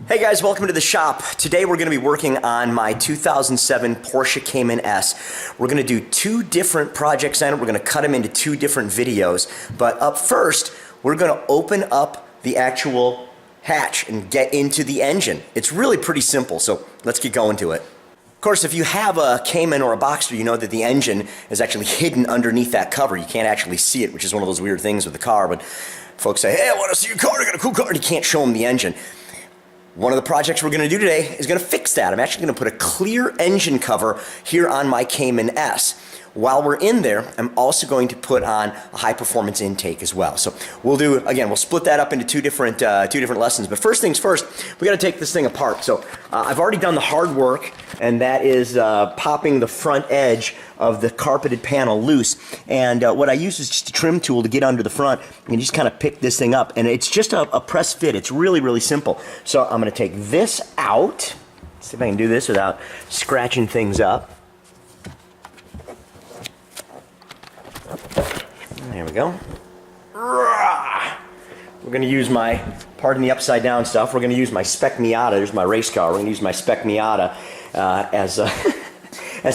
Hey guys, welcome to the shop. Today we're going to be working on my 2007 Porsche Cayman S. We're going to do two different projects on it. We're going to cut them into two different videos. But up first, we're going to open up the actual hatch and get into the engine. It's really pretty simple, so let's get going to it. Of course, if you have a Cayman or a Boxster, you know that the engine is actually hidden underneath that cover. You can't actually see it, which is one of those weird things with the car. But folks say, hey, I want to see your car, I got a cool car, and you can't show them the engine. One of the projects we're going to do today is going to fix that. I'm actually going to put a clear engine cover here on my Cayman S. While we're in there, I'm also going to put on a high-performance intake as well. So we'll do, again, we'll split that up into two different lessons. But first things first, we got to take this thing apart. So I've already done the hard work, and that is popping the front edge of the carpeted panel loose. And what I use is just a trim tool to get under the front and just kind of pick this thing up. And it's just a press fit. It's really, really simple. So I'm going to take this out. Let's see if I can do this without scratching things up. There we go. We're going to use my, pardon the upside down stuff, we're going to use my Spec Miata. There's my race car. We're going to use my Spec Miata as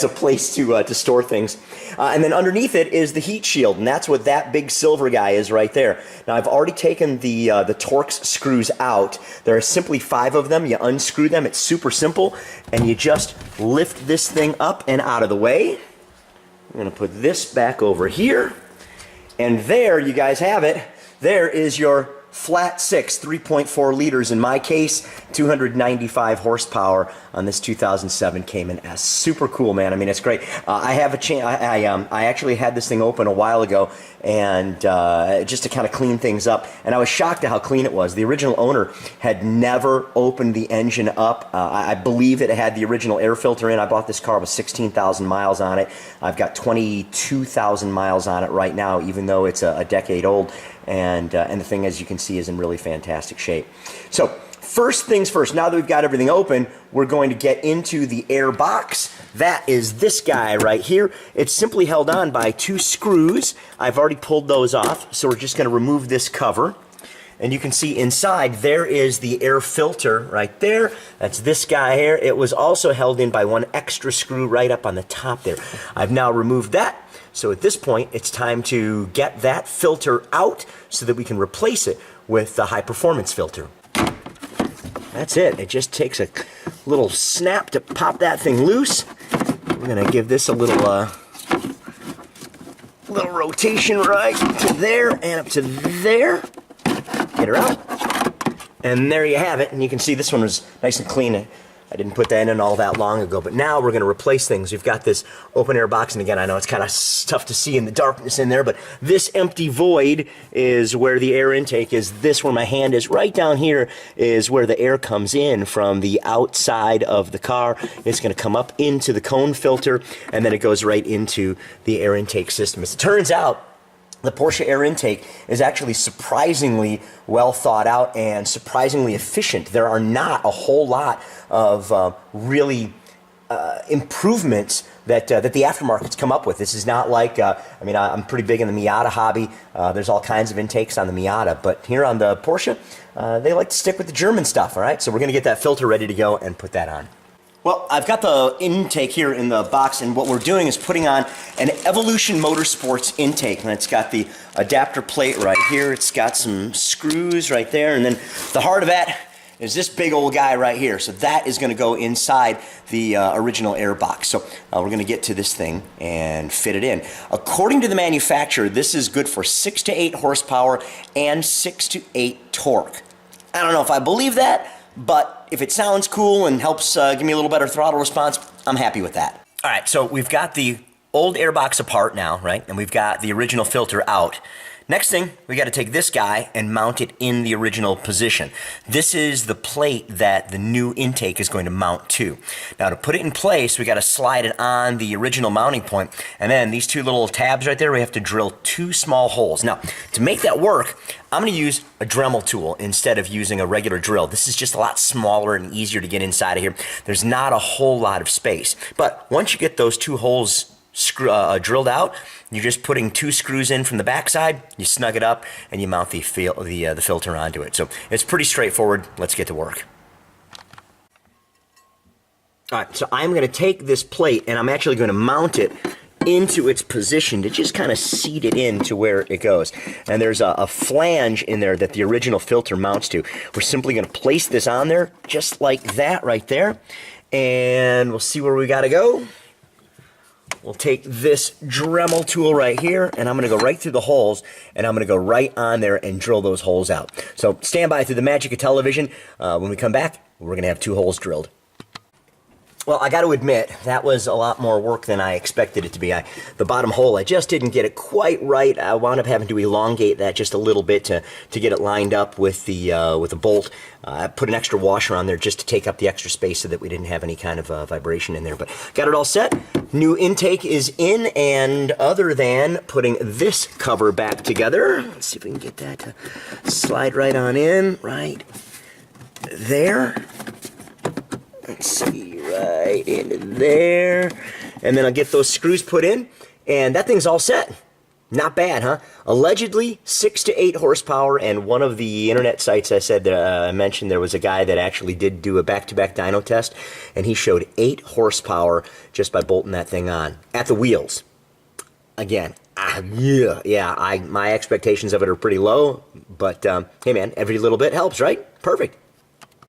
a place to store things. And then underneath it is the heat shield, and that's what that big silver guy is right there. Now I've already taken the Torx screws out. There are simply 5 of them. You unscrew them. It's super simple, and you just lift this thing up and out of the way. I'm going to put this back over here. And there, you guys have it. There is your flat 6, 3.4 liters. In my case, 295 horsepower on this 2007 Cayman S. Super cool, man. I mean, it's great. I have a chance. I actually had this thing open a while ago, and just to kind of clean things up. And I was shocked at how clean it was. The original owner had never opened the engine up. I believe it had the original air filter in. I bought this car with 16,000 miles on it. I've got 22,000 miles on it right now, even though it's a decade old. And the thing, as you can see, is in really fantastic shape. So first things first, now that we've got everything open, we're going to get into the air box. That is this guy right here. It's simply held on by 2 screws. I've already pulled those off, so we're just going to remove this cover. And you can see inside there is the air filter right there. That's this guy here. It was also held in by 1 extra screw right up on the top there. I've now removed that. So at this point, it's time to get that filter out so that we can replace it with the high-performance filter. That's it. It just takes a little snap to pop that thing loose. We're going to give this a little rotation right to there and up to there. Get her out. And there you have it. And you can see this one was nice and clean. I didn't put that in all that long ago, but now we're going to replace things. We've got this open air box, and again, I know it's kind of tough to see in the darkness in there, but this empty void is where the air intake is. This, where my hand is, right down here, is where the air comes in from the outside of the car. It's going to come up into the cone filter, and then it goes right into the air intake system. As it turns out, the Porsche air intake is actually surprisingly well thought out and surprisingly efficient. There are not a whole lot of really improvements that the aftermarket's come up with. This is not like, I mean, I'm pretty big in the Miata hobby. There's all kinds of intakes on the Miata, but here on the Porsche, they like to stick with the German stuff, all right? So we're going to get that filter ready to go and put that on. Well, I've got the intake here in the box, and what we're doing is putting on an Evolution Motorsports intake, and it's got the adapter plate right here. It's got some screws right there, and then the heart of that is this big old guy right here. So that is going to go inside the original air box. So we're going to get to this thing and fit it in. According to the manufacturer, this is good for 6 to 8 horsepower and 6 to 8 torque. I don't know if I believe that, but if it sounds cool and helps give me a little better throttle response, I'm happy with that. All right, so we've got the old airbox apart now, right? And we've got the original filter out. Next thing, we got to take this guy and mount it in the original position. This is the plate that the new intake is going to mount to. Now to put it in place, we got to slide it on the original mounting point, and then these 2 little tabs right there, we have to drill 2 small holes. Now to make that work, I'm going to use a Dremel tool instead of using a regular drill. This is just a lot smaller and easier to get inside of here. There's not a whole lot of space, but once you get those 2 holes drilled out, you're just putting 2 screws in from the backside, you snug it up, and you mount the filter onto it. So it's pretty straightforward. Let's get to work. All right, so I'm going to take this plate and I'm actually going to mount it into its position to just kind of seat it into where it goes. And there's a flange in there that the original filter mounts to. We're simply going to place this on there just like that right there. And we'll see where we got to go. We'll take this Dremel tool right here, and I'm going to go right through the holes, and I'm going to go right on there and drill those holes out. So stand by through the magic of television. When we come back, we're going to have 2 holes drilled. Well, I got to admit, that was a lot more work than I expected it to be. The bottom hole, I just didn't get it quite right. I wound up having to elongate that just a little bit to get it lined up with the bolt. I put an extra washer on there just to take up the extra space so that we didn't have any kind of vibration in there. But got it all set. New intake is in, and other than putting this cover back together, let's see if we can get that to slide right on in, right there. Let's see, right into there. And then I'll get those screws put in, and that thing's all set. Not bad, huh? Allegedly 6 to 8 horsepower, and one of the internet sites I mentioned, there was a guy that actually did do a back-to-back dyno test, and he showed 8 horsepower just by bolting that thing on at the wheels. Again, my expectations of it are pretty low, but hey man, every little bit helps, right? Perfect.